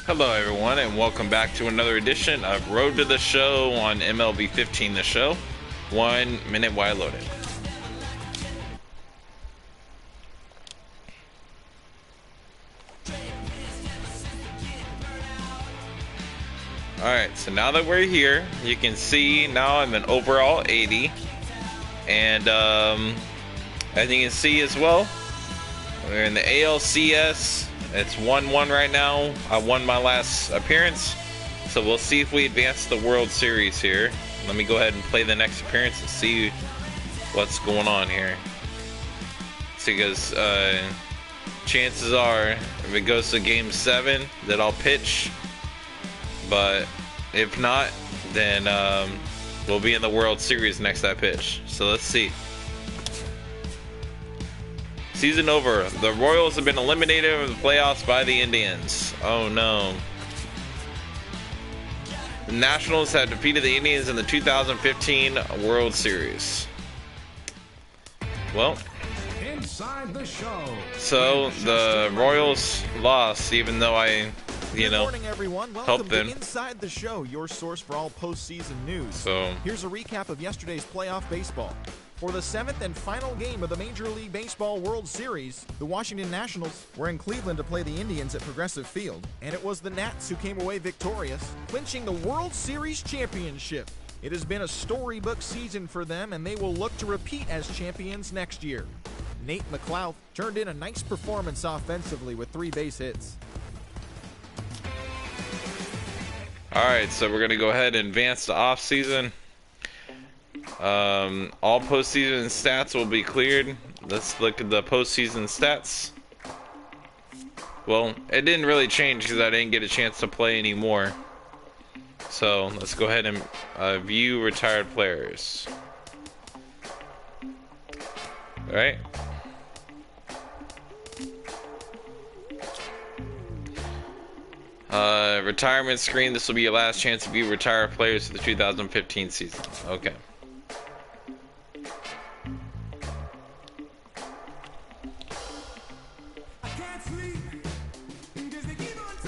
Hello everyone and welcome back to another edition of Road to the Show on MLB 15 The Show. 1 minute while loaded. Alright, so now that we're here, you can see now I'm an overall 80. And as you can see as well, we're in the ALCS. It's 1-1 right now. I won my last appearance, so we'll see if we advance the World Series here. Let me go ahead and play the next appearance and see what's going on here. See, because chances are, if it goes to Game 7, that I'll pitch. But if not, then we'll be in the World Series next I pitch. So let's see. Season over. The Royals have been eliminated from the playoffs by the Indians. Oh no. The Nationals have defeated the Indians in the 2015 World Series. Well, inside the show. So the Royals lost, even though I, Good morning, everyone. Welcome them. to Inside the Show, your source for all postseason news. So here's a recap of yesterday's playoff baseball. For the 7th and final game of the Major League Baseball World Series, the Washington Nationals were in Cleveland to play the Indians at Progressive Field, and it was the Nats who came away victorious, clinching the World Series championship. It has been a storybook season for them, and they will look to repeat as champions next year. Nate McLouth turned in a nice performance offensively with 3 base hits. alright, so we're gonna go ahead and advance to off season. All postseason stats will be cleared. Let's look at the postseason stats. Well, it didn't really change because I didn't get a chance to play anymore. So let's go ahead and view retired players. Alright. Retirement screen. This will be your last chance to view retired players for the 2015 season. Okay.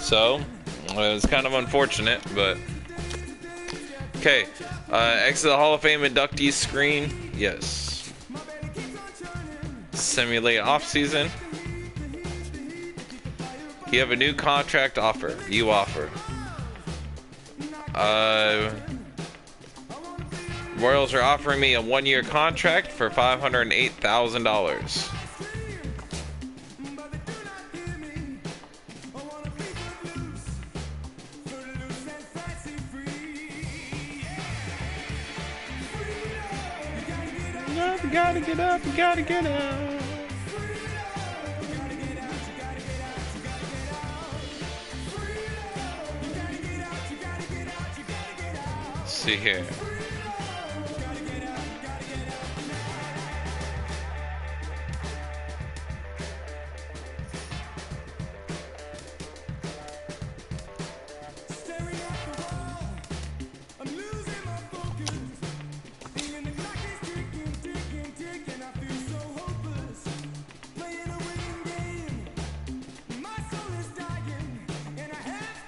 So, it's kind of unfortunate, but okay. Exit the Hall of Fame inductees screen. Yes. Simulate off season. You have a new contract offer. You offer. Royals are offering me a 1-year contract for $508,000. You gotta get up, you gotta get up. Let's see here.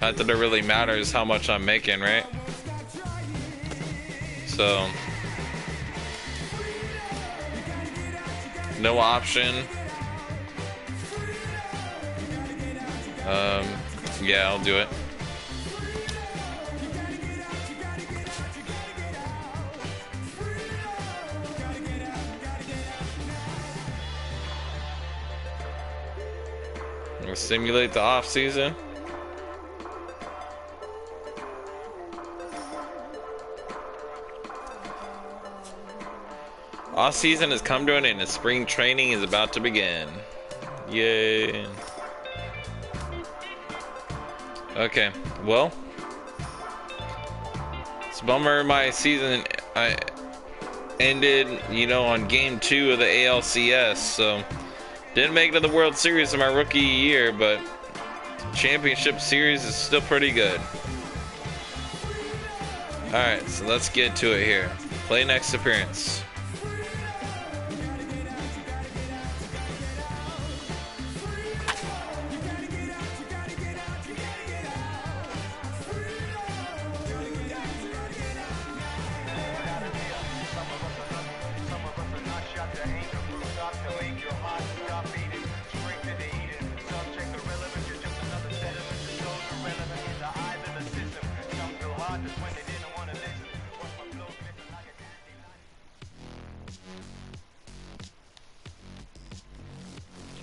Not that it really matters how much I'm making, right? So no option. Yeah, I'll do it. I'm gonna simulate the off season. Off season has come to an end and spring training is about to begin. Yay. Okay, well, it's a bummer my season ended, on game 2 of the ALCS, so didn't make it to the World Series in my rookie year, but championship series is still pretty good. Alright, so let's get to it here. Play next appearance.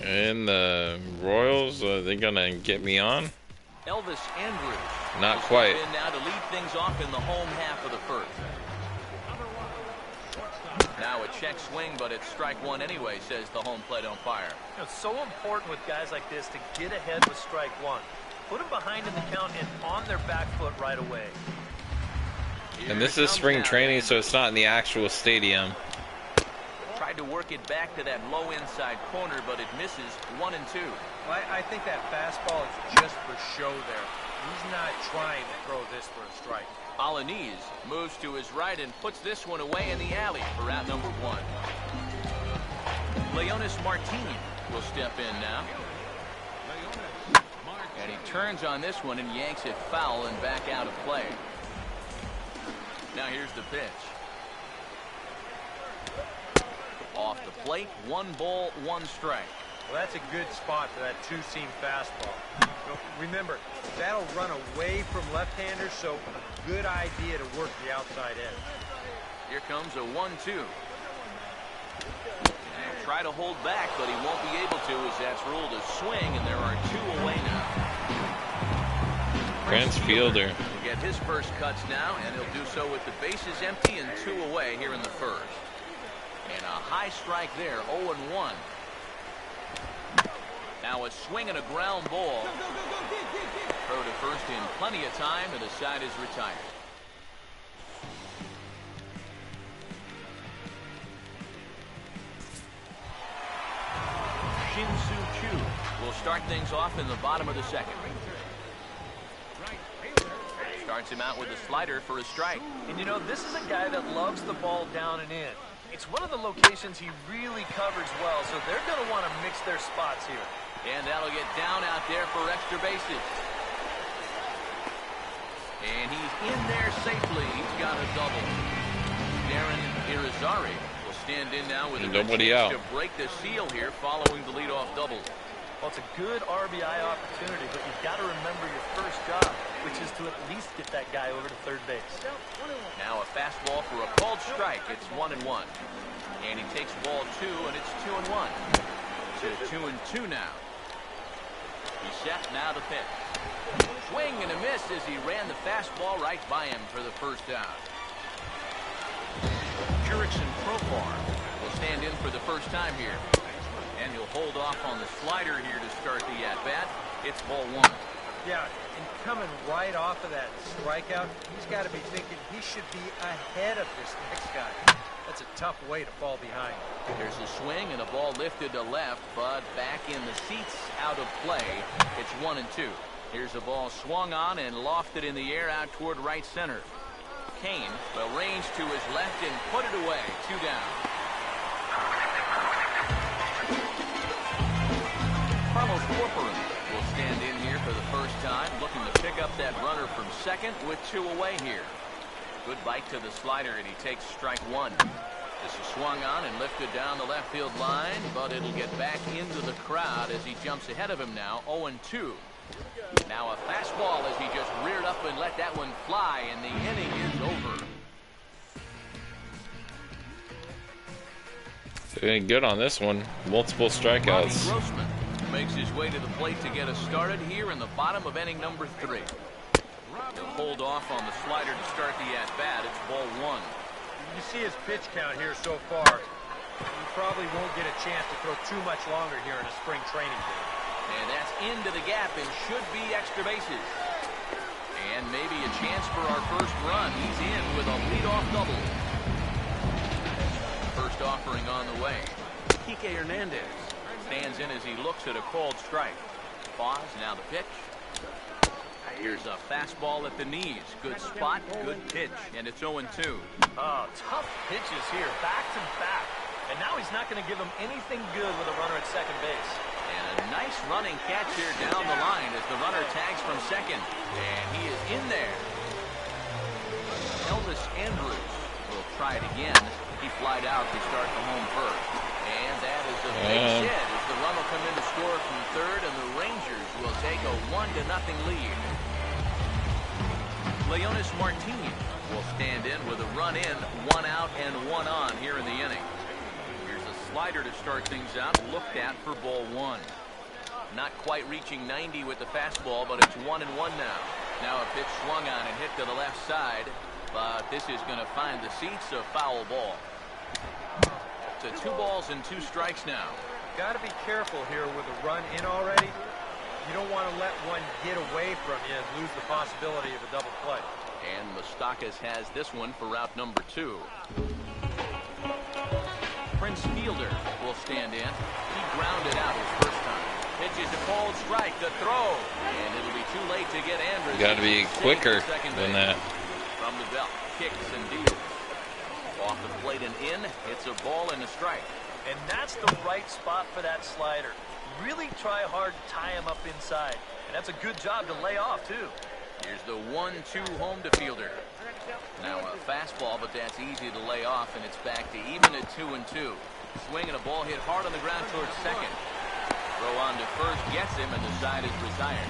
And the Royals, are they gonna get me on? Elvis Andrews. Not quite. In now to lead things off in the home half of the first. Now a check swing, but it's strike one anyway, says the home plate umpire. You know, it's so important with guys like this to get ahead with strike one. Put them behind in the count and on their back foot right away. And this is spring training, so it's not in the actual stadium. Tried to work it back to that low inside corner, but it misses. 1-2. Well, I think that fastball is just for show there. He's not trying to throw this for a strike. Alaniz moves to his right and puts this one away in the alley for out number one. Leonis Martin will step in now. And he turns on this one and yanks it foul and back out of play. Now here's the pitch. Off the plate, 1 ball, 1 strike. Well, that's a good spot for that two-seam fastball. Remember, that'll run away from left-handers, so a good idea to work the outside edge. Here comes a 1-2. Try to hold back, but he won't be able to as that's ruled a swing, and there are 2 away now. Prince Fielder will get his first cuts now, and he'll do so with the bases empty and 2 away here in the first. And a high strike there, 0-1. Now a swing and a ground ball. Throw to first in plenty of time, and the side is retired. Shin-Soo Choo will start things off in the bottom of the second. Starts him out with a slider for a strike. And you know, this is a guy that loves the ball down and in. It's one of the locations he really covers well, so they're going to want to mix their spots here. And that'll get down out there for extra bases. And he's in there safely. He's got a double. Darren Irizarry will stand in now with a nobody chance out to break the seal here following the leadoff double. Well, it's a good RBI opportunity, but you've got to remember your first job, which is to at least get that guy over to third base. Now a fastball for a called strike. It's 1-1. And he takes ball 2, and it's 2-1. So 2-2 now. He's set now to pitch. Swing and a miss as he ran the fastball right by him for the first out. Jurickson Profar will stand in for the first time here. And he'll hold off on the slider here to start the at-bat. It's ball 1. Yeah, and coming right off of that strikeout, he's got to be thinking he should be ahead of this next guy. That's a tough way to fall behind. There's a swing and a ball lifted to left, but back in the seats, out of play. It's 1-2. Here's a ball swung on and lofted in the air out toward right center. Kane will range to his left and put it away. 2 down. Carlos Corcoran will stand in here for the first time, looking to pick up that runner from second with 2 away here. Good bite to the slider, and he takes strike 1. This is swung on and lifted down the left field line, but it'll get back into the crowd as he jumps ahead of him now. 0-2. Now a fastball as he just reared up and let that one fly, and the inning is over. doing good on this one. Multiple strikeouts. Robbie Grossman makes his way to the plate to get us started here in the bottom of inning number 3. He'll hold off on the slider to start the at-bat. It's ball 1. You see his pitch count here so far. He probably won't get a chance to throw too much longer here in a spring training game. And that's into the gap and should be extra bases. And maybe a chance for our first run. He's in with a leadoff double. First offering on the way. Kike Hernandez stands in as he looks at a called strike. Pause, now the pitch. Here's a fastball at the knees. Good spot, good pitch, and it's 0-2. Oh, tough pitches here, back to back. And now he's not going to give him anything good with a runner at second base. And a nice running catch here down the line as the runner tags from second. And he is in there. Elvis Andrews will try it again. He flied out to start the home first. And that is 1-0 lead. Leonis Martinez will stand in with a run in, 1 out and 1 on here in the inning. Here's a slider to start things out, looked at for ball 1. Not quite reaching 90 with the fastball, but it's 1-1 now. Now a pitch swung on and hit to the left side, but this is going to find the seats, a foul ball. So 2 balls and 2 strikes now. Got to be careful here with a run in already. You don't want to let one get away from you and lose the possibility of a double play. And Moustakas has this one for route number 2. Prince Fielder will stand in. He grounded out his first time. Pitches a cold strike, the throw, and it'll be too late to get Andrews. Got to be quicker than that. From the belt, kicks and deals. Off the plate and in, it's a ball and a strike. And that's the right spot for that slider. Really try hard to tie him up inside. And that's a good job to lay off, too. Here's the 1-2 home to Fielder. Now a fastball, but that's easy to lay off, and it's back to even at 2-2. Swing and a ball hit hard on the ground towards second. Throw on to first, gets him, and the side is retired.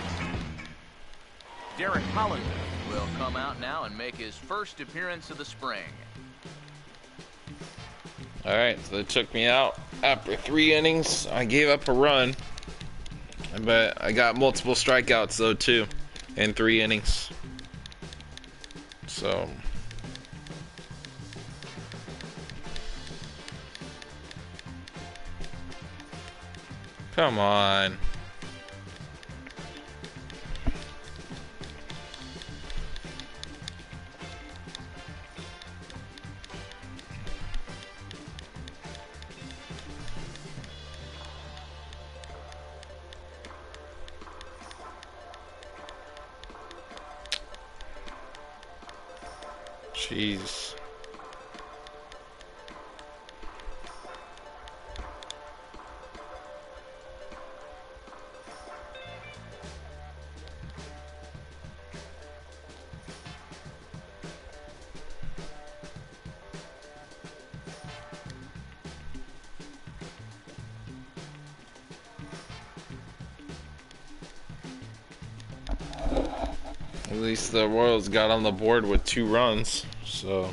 Derek Holland will come out now and make his first appearance of the spring. All right, so they took me out after 3 innings. I gave up a run, but I got multiple strikeouts though too in 3 innings. So come on. Jeez. At least the Royals got on the board with 2 runs, so.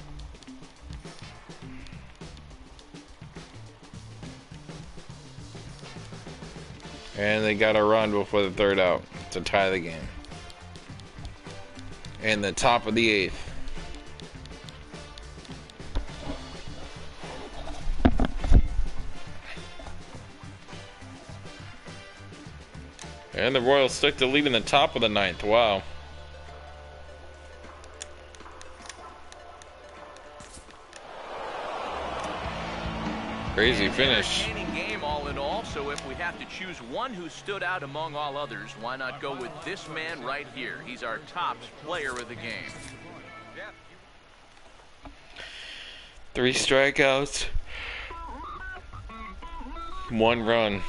And they got a run before the 3rd out to tie the game. In the top of the 8th. And the Royals stick to lead in the top of the 9th. Wow. Crazy finish. Game all in all, so if we have to choose one who stood out among all others, why not go with this man right here? He's our top player of the game. 3 strikeouts, 1 run.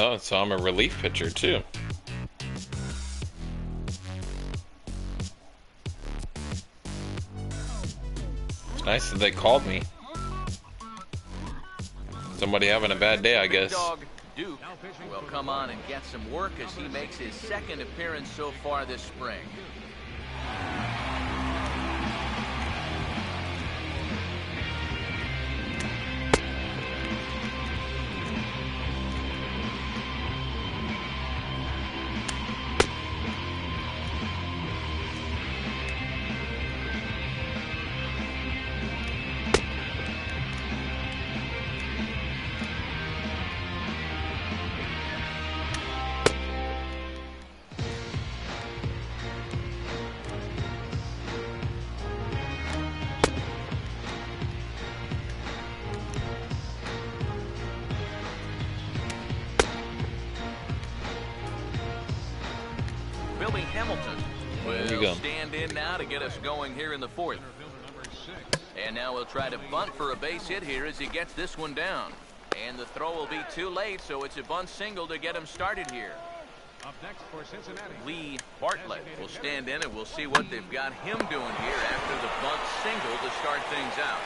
Oh, so I'm a relief pitcher too. It's nice that they called me. Somebody having a bad day, I guess. Dog Duke will come on and get some work as he makes his 2nd appearance so far this spring. Hamilton will stand in now to get us going here in the 4th. And now we'll try to bunt for a base hit here as he gets this one down. And the throw will be too late, so it's a bunt single to get him started here. Up next for Cincinnati, Lee Bartlett will stand in, and we'll see what they've got him doing here after the bunt single to start things out.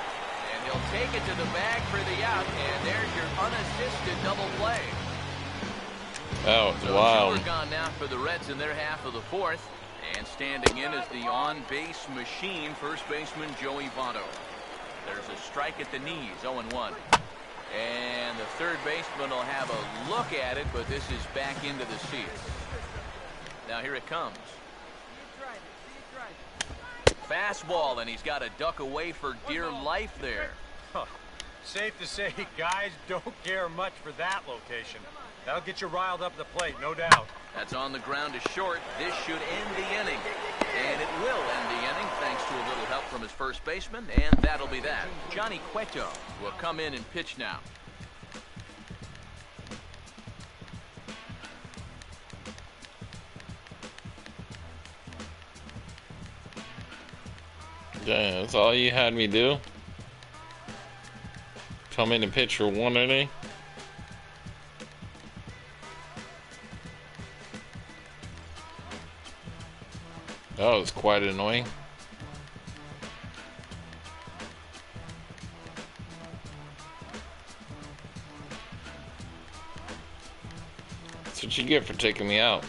And he'll take it to the bag for the out, and there's your unassisted double play. Oh, So wow. two are gone now for the Reds in their half of the fourth. And standing in is the on-base machine, first baseman Joey Votto. There's a strike at the knees, 0-1. And the third baseman will have a look at it, but this is back into the seats. Now here it comes. Fastball, and he's got to duck away for dear life there. Huh. Safe to say, guys don't care much for that location. That'll get you riled up the plate, no doubt. That's on the ground to short. This should end the inning. And it will end the inning thanks to a little help from his first baseman, and that'll be that. Johnny Cueto will come in and pitch now. Damn, that's all you had me do? Come in and pitch for 1 inning? That was quite annoying. That's what you get for taking me out.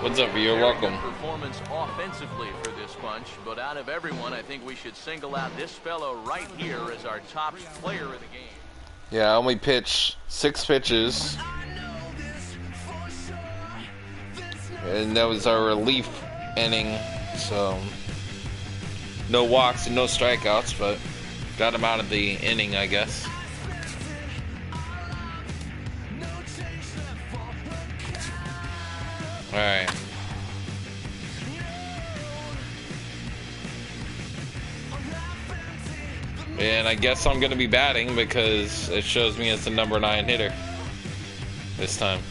What's up? You're Very welcome. good performance offensively for this bunch, but out of everyone, I think we should single out this fellow right here as our top player of the game. Yeah, I only pitched 6 pitches. And that was our relief inning, so no walks and no strikeouts, but got him out of the inning, I guess. Alright. And I guess I'm going to be batting because it shows me as the number 9 hitter this time.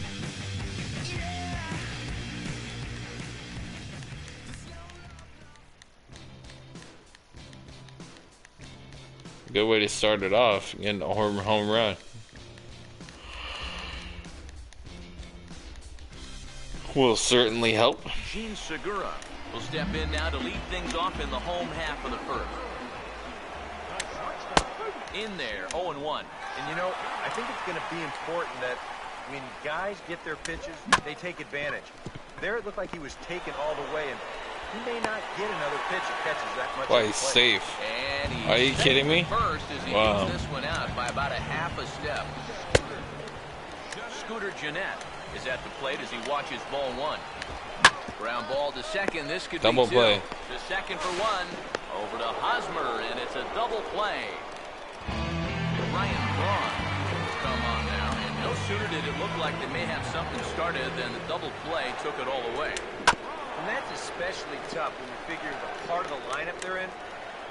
Good way to start it off, getting a home run. Will certainly help. Gene Segura will step in now to lead things off in the home half of the first. In there, 0-1. And you know, I think it's going to be important that when guys get their pitches, they take advantage. There it looked like he was taken all the way, and he may not get another pitch that catches that much. Why, he's safe. And he's Are you kidding me? First as he Wow. moves this one out by about a half a step. Scooter Gennett is at the plate as he watches ball 1. Ground ball to second. This could Double be 2. play. To second for 1. Over to Hosmer, and it's a double play. Ryan Braun will come on now, and no sooner did it look like they may have something started than the double play took it all away. And that's especially tough when you figure the part of the lineup they're in.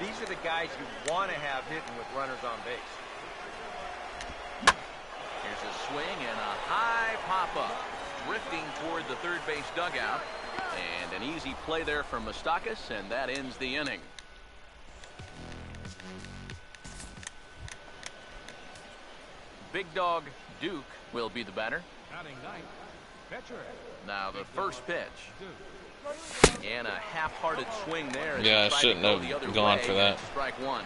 These are the guys you want to have hitting with runners on base. Here's a swing and a high pop-up. Drifting toward the third base dugout. And an easy play there from Moustakas, and that ends the inning. Big Dog Duke will be the batter. Batting ninth, pitcher. Now the first pitch. And a half-hearted swing there. As Yeah, he I tried shouldn't to go have the other gone way, for that. and strike one.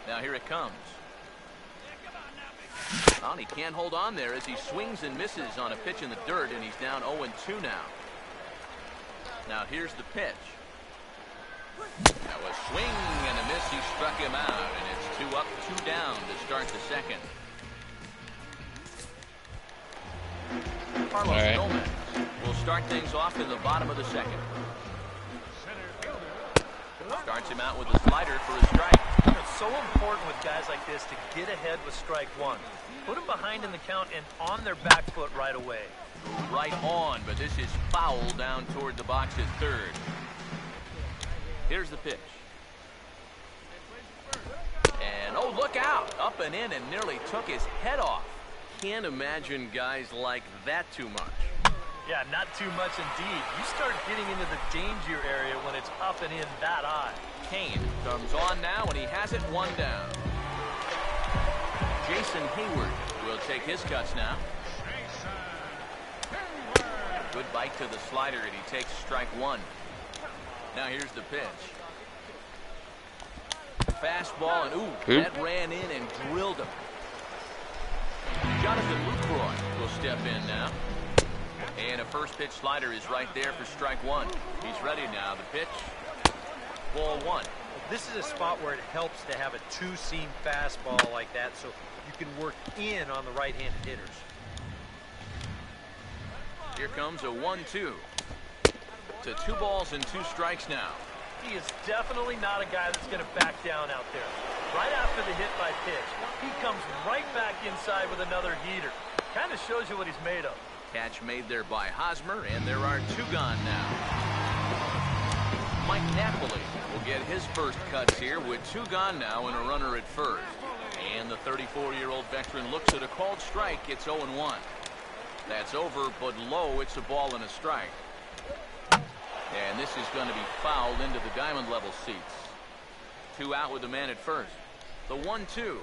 Now here it comes. Well, he can't hold on there as he swings and misses on a pitch in the dirt, and he's down 0-2 now. Now here's the pitch. That was swing and a miss. He struck him out, and it's 2 up, 2 down to start the second. Carlos Gomez will start things off in the bottom of the second. Starts him out with a slider for a strike. It's so important with guys like this to get ahead with strike one. Put them behind in the count and on their back foot right away. Right on, but this is foul down toward the box at third. Here's the pitch. And oh, look out! Up and in and nearly took his head off. Can't imagine guys like that too much. Yeah, not too much indeed. You start getting into the danger area when it's up and in that high. Kane comes on now, and he has it 1 down. Jason Hayward will take his cuts now. Good bite to the slider, and he takes strike one. Now here's the pitch. Fastball, and ooh, that ran in and drilled him. Jonathan Lucroy will step in now. And a first pitch slider is right there for strike one. He's ready now. The pitch. Ball one. This is a spot where it helps to have a two-seam fastball like that so you can work in on the right-handed hitters. Here comes a 1-2. To 2 balls and 2 strikes now. He is definitely not a guy that's going to back down out there. Right after the hit by pitch, he comes right back inside with another heater. Kind of shows you what he's made of. Catch made there by Hosmer, and there are 2 gone now. Mike Napoli will get his first cuts here with 2 gone now and a runner at first. And the 34-year-old veteran looks at a called strike. It's 0-1. That's over, but low. It's a ball and a strike. And this is going to be fouled into the diamond level seats. 2 out with the man at first. The 1-2.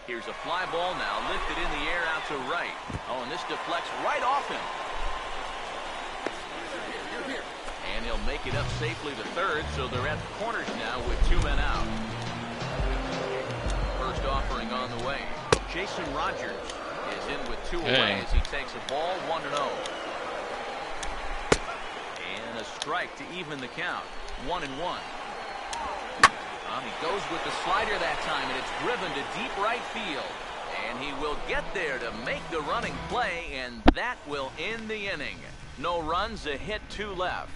Here's a fly ball now, lifted in the air out to right. Oh, and this deflects right off him. And he'll make it up safely to third, so they're at the corners now with 2 men out. First offering on the way. Jason Rogers is in with 2 away as he takes a ball 1-0. And a strike to even the count. 1-1. He goes with the slider that time, and it's driven to deep right field. And he will get there to make the running play, and that will end the inning. No runs, a hit, 2 left.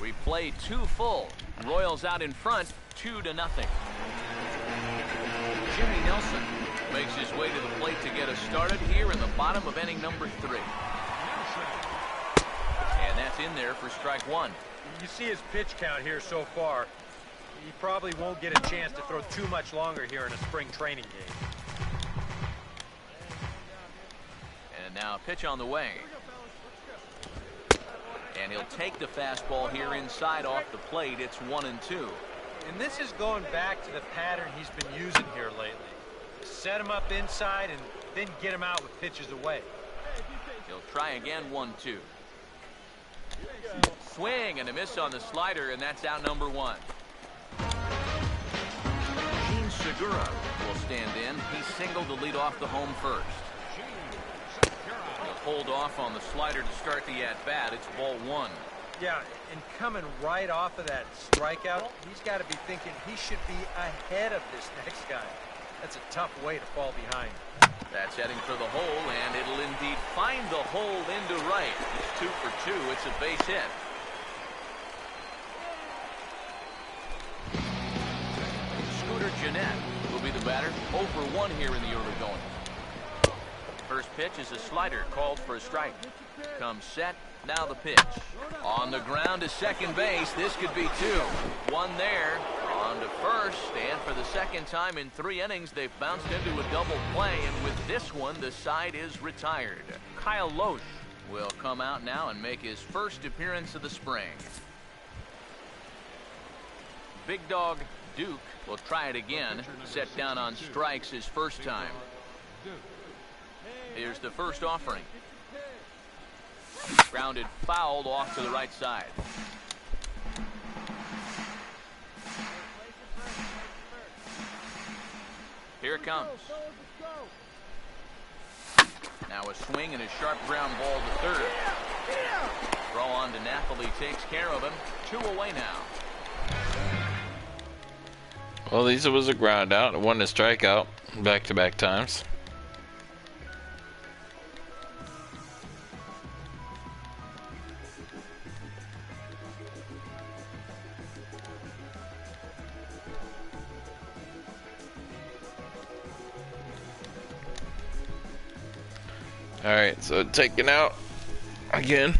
We play 2 full. Royals out in front, 2-0. Jimmy Nelson makes his way to the plate to get us started here in the bottom of inning number 3. And that's in there for strike one. You see his pitch count here so far. He probably won't get a chance to throw too much longer here in a spring training game. And now a pitch on the way. And he'll take the fastball here inside off the plate. It's 1-2. And this is going back to the pattern he's been using here lately. Set him up inside and then get him out with pitches away. He'll try again, 1-2. Swing and a miss on the slider, and that's out number 1. Gene Segura will stand in. He singled to lead off the home first. He'll hold off on the slider to start the at-bat. It's ball 1. Yeah, and coming right off of that strikeout, he's got to be thinking he should be ahead of this next guy. That's a tough way to fall behind. That's heading for the hole, and it'll indeed find the hole into right. It's 2 for 2. It's a base hit. Scooter Gennett will be the batter. 0 for 1 here in the early going. First pitch is a slider called for a strike. Comes set. Now the pitch. On the ground to second base. This could be 2. 1 there. On to first. And for the second time in 3 innings, they've bounced into a double play. And with this one, the side is retired. Kyle Loesch will come out now and make his first appearance of the spring. Big Dog Duke will try it again. Set down on strikes his first time. Here's the first offering. Grounded fouled off to the right side. Here it comes. Now a swing and a sharp ground ball to third. Throw on to Napoli takes care of him. 2 away now. Well, Lisa was a ground out, one to strikeout back-to-back times. All right, so taken out again.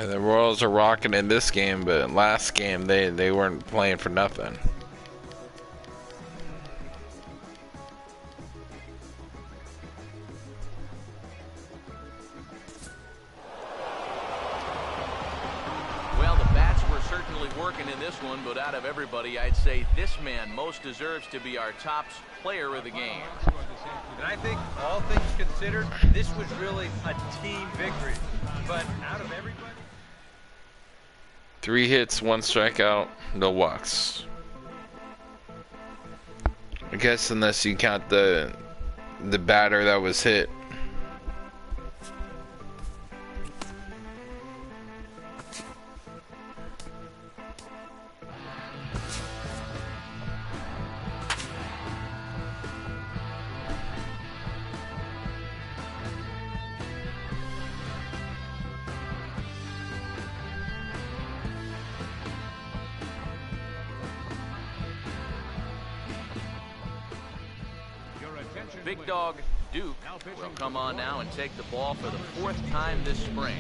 The Royals are rocking in this game, but last game they weren't playing for nothing. Well, the bats were certainly working in this one, but out of everybody, I'd say this man most deserves to be our top player of the game. And I think, all things considered, this was really a team victory. But out of everybody... 3 hits, 1 strikeout, no walks. I guess unless you count the batter that was hit. Big dog Duke will come on now and take the ball for the 4th time this spring.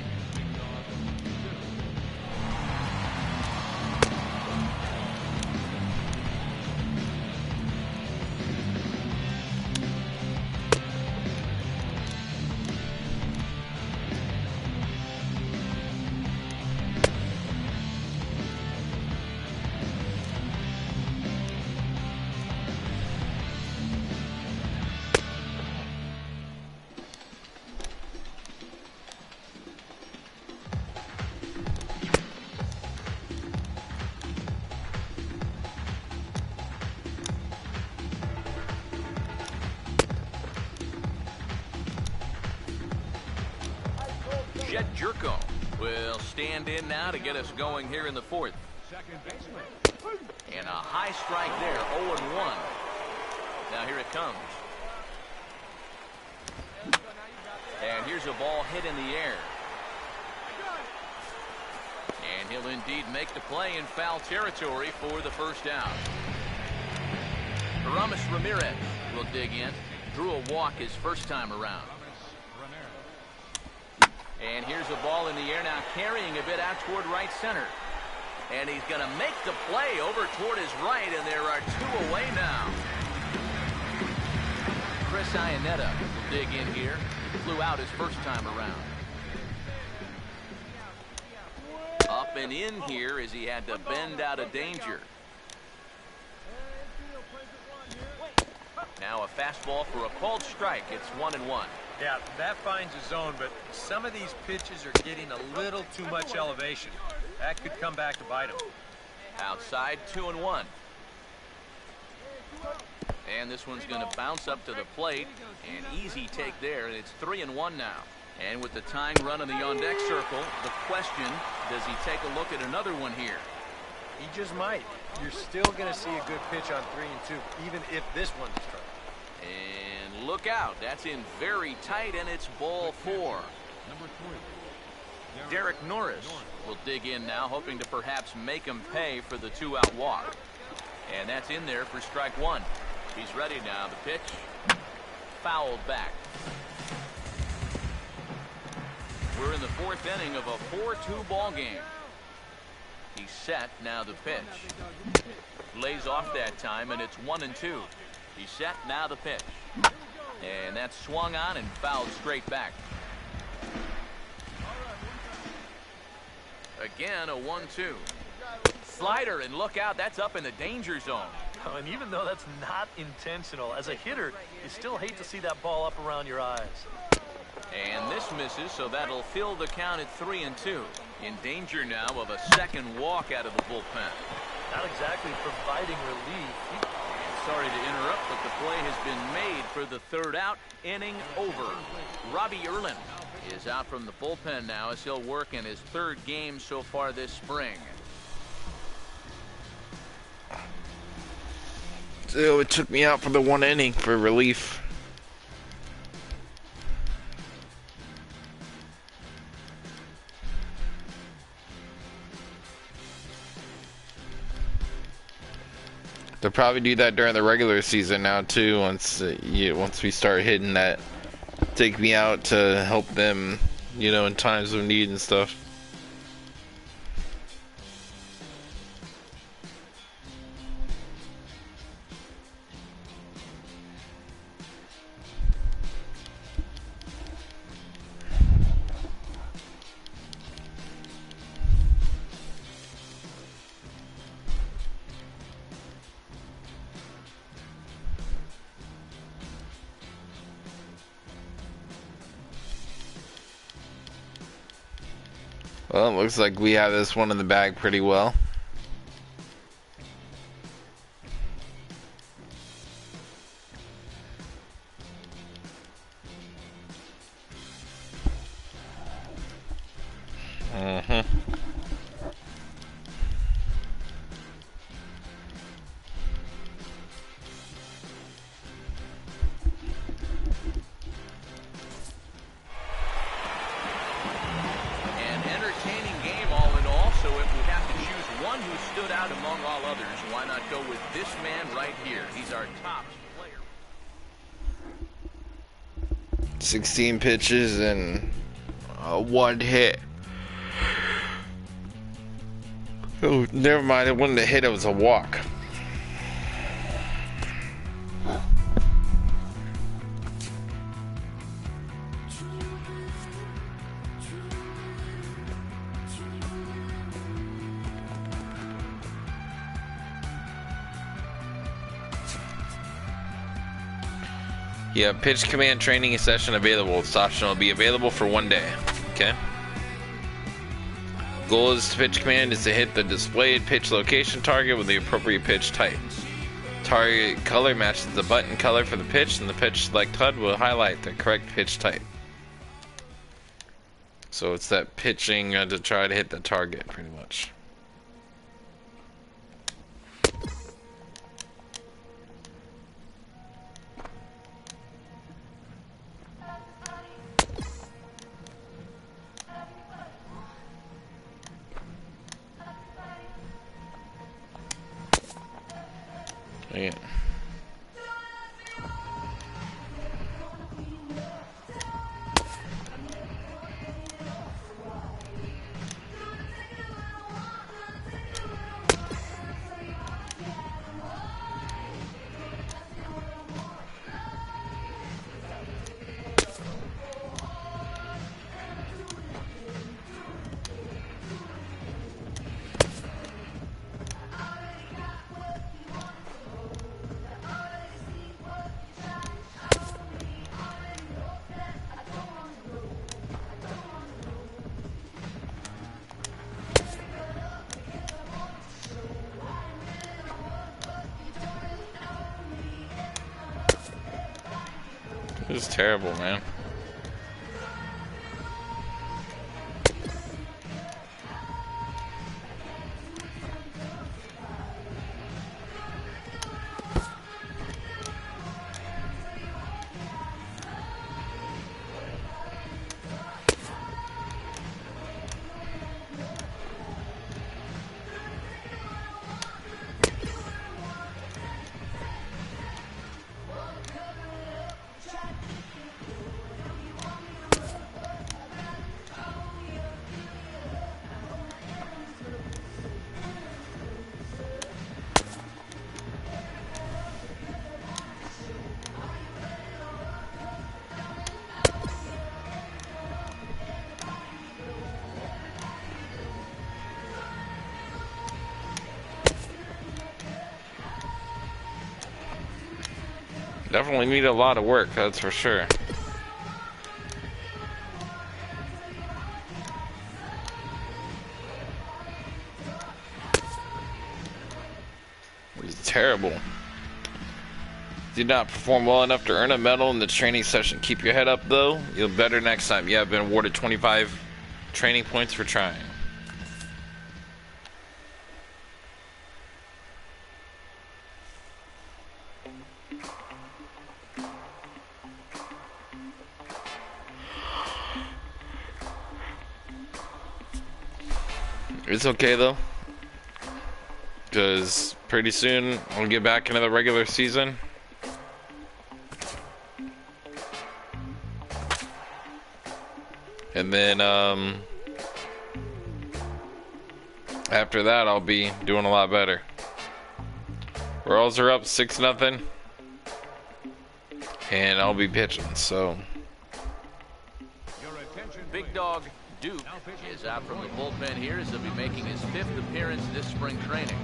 Jed Jerko will stand in now to get us going here in the 4th. And a high strike there, 0-1. Now here it comes. And here's a ball hit in the air. And he'll indeed make the play in foul territory for the first out. Aramis Ramirez will dig in. Drew a walk his first time around. And here's a ball in the air now, carrying a bit out toward right center. And he's going to make the play over toward his right, and there are 2 away now. Chris Iannetta will dig in here. Flew out his first time around. Up and in here as he had to bend out of danger. Now a fastball for a called strike. It's 1-1. Yeah, that finds a zone, but some of these pitches are getting a little too much elevation. That could come back to bite him. Outside, 2-1. And this one's going to bounce up to the plate. An easy take there, and it's 3-1 now. And with the tying run in the on-deck circle, the question, does he take a look at another one here? He just might. You're still going to see a good pitch on 3-2, even if this one's a strike. And look out. That's in very tight, and it's ball 4. Number 3. Derek Norris will dig in now, hoping to perhaps make him pay for the 2-out walk. And that's in there for strike 1. He's ready now. The pitch fouled back. We're in the 4th inning of a 4-2 ball game. He's set. Now the pitch. Lays off that time, and it's 1-2. He's set. Now the pitch. And that's swung on and fouled straight back. Again, a 1-2. Slider, and look out. That's up in the danger zone. Oh, and even though that's not intentional, as a hitter, you still hate to see that ball up around your eyes. And this misses, so that'll fill the count at 3-2. In danger now of a second walk out of the bullpen. Not exactly providing relief. Sorry to interrupt, but the play has been made for the 3rd out. Inning over. Robbie Erlin is out from the bullpen now as he'll work in his 3rd game so far this spring. So it took me out for the 1 inning for relief. They'll probably do that during the regular season now too. Once we start hitting that, take me out to help them, in times of need and stuff. Well, it looks like we have this one in the bag pretty well. Stood out among all others. Why not go with this man right here? He's our top player. 16 pitches and 1 hit. Oh, never mind. It wasn't a hit. It was a walk. Yeah, pitch command training session available. This option will be available for 1 day. Okay. Goal is to pitch command is to hit the displayed pitch location target with the appropriate pitch type. Target color matches the button color for the pitch, and the pitch select HUD will highlight the correct pitch type. So it's that pitching to try to hit the target, pretty much. Yeah. was terrible, man. Definitely need a lot of work, that's for sure. It was terrible. Did not perform well enough to earn a medal in the training session. Keep your head up though. You'll better next time. You have been awarded 25 training points for trying. It's okay though, because pretty soon we'll get back into the regular season. And then after that I'll be doing a lot better. Royals are up 6-0 and I'll be pitching, so Big Dog Duke is out from the bullpen here as he'll be making his 5th appearance this spring training.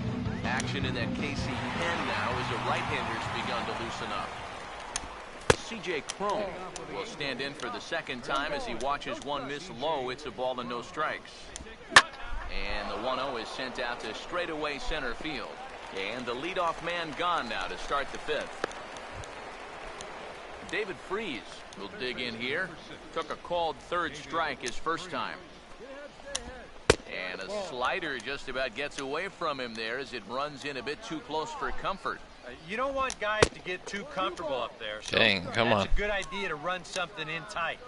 Action in that KC pen now as the right-hander's begun to loosen up. C.J. Cron will stand in for the 2nd time as he watches one miss low. It's a ball and no strikes. And the 1-0 is sent out to straightaway center field. And the leadoff man gone now to start the 5th. David Freese will dig in here. Took a called 3rd strike his first time. And a slider just about gets away from him there as it runs in a bit too close for comfort. You don't want guys to get too comfortable up there. So dang, come on. It's a good idea to run something in tight.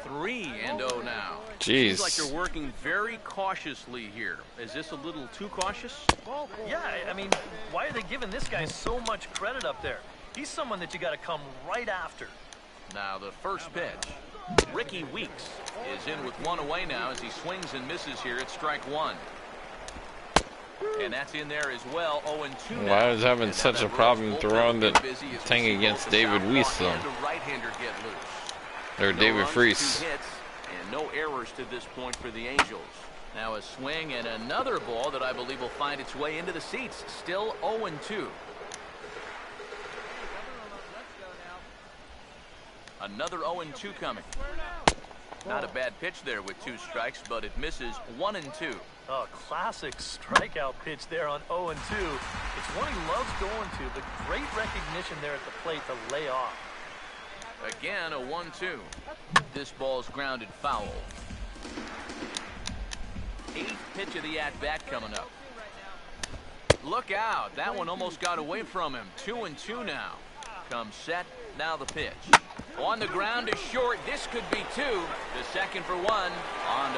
3-0 now. Jeez. Seems like they're working very cautiously here. Is this a little too cautious? Yeah, I mean, why are they giving this guy so much credit up there? He's someone that you got to come right after. Now the first pitch. Ricky Weeks is in with one away now as he swings and misses here at strike 1. And that's in there as well. 0-2 now. Why I was having such a problem throwing the thing against David Weiss though. Right-hander get loose. Or David Freese. Hits and no errors to this point for the Angels. Now a swing and another ball that I believe will find its way into the seats. Still 0-2. Another 0-2 coming. Not a bad pitch there with 2 strikes, but it misses 1-2. Oh, classic strikeout pitch there on 0-2. It's one he loves going to, but great recognition there at the plate to lay off. Again, a 1-2. This ball's grounded foul. 8th pitch of the at-bat coming up. Look out. That one almost got away from him. 2-2 now. Comes set. Now the pitch. On the ground is short. This could be 2. The second for 1. On to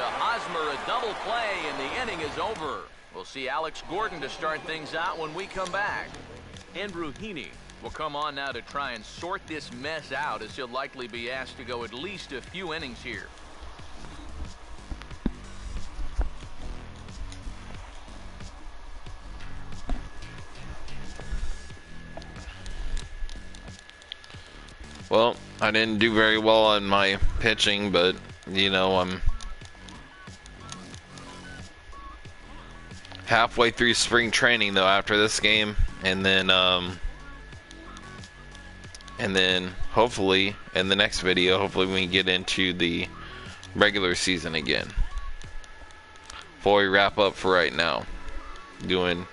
Hosmer. A double play, and the inning is over. We'll see Alex Gordon to start things out when we come back. Andrew Heaney will come on now to try and sort this mess out as he'll likely be asked to go at least a few innings here. Well, I didn't do very well on my pitching, but you know, I'm halfway through spring training though after this game, and then hopefully in the next video, hopefully we can get into the regular season again. Before we wrap up for right now, doing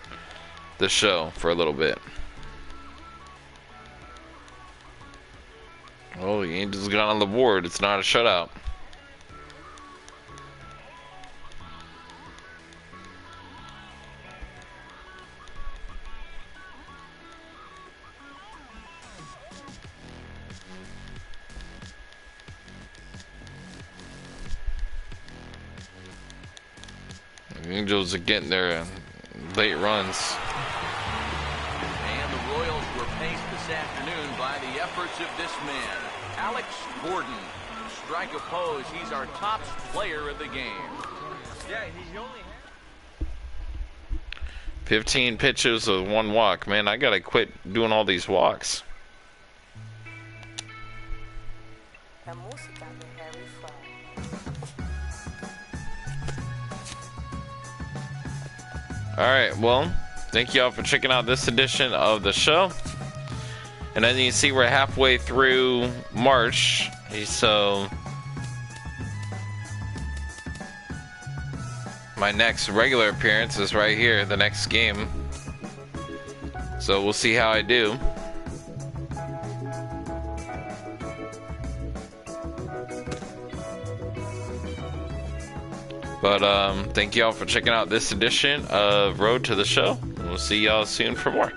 the show for a little bit. Oh, the Angels got on the board. It's not a shutout. The Angels are getting their late runs. And the Royals were paced this afternoon by the efforts of this man, Alex Gordon. Strike opposed, he's our top player of the game. Yeah, he only 15 pitches with 1 walk. Man, I gotta quit doing all these walks. Alright, well, thank you all for checking out this edition of the show. And as you can see, we're halfway through March. So my next regular appearance is right here, the next game. So we'll see how I do. But thank you all for checking out this edition of Road to the Show. We'll see y'all soon for more.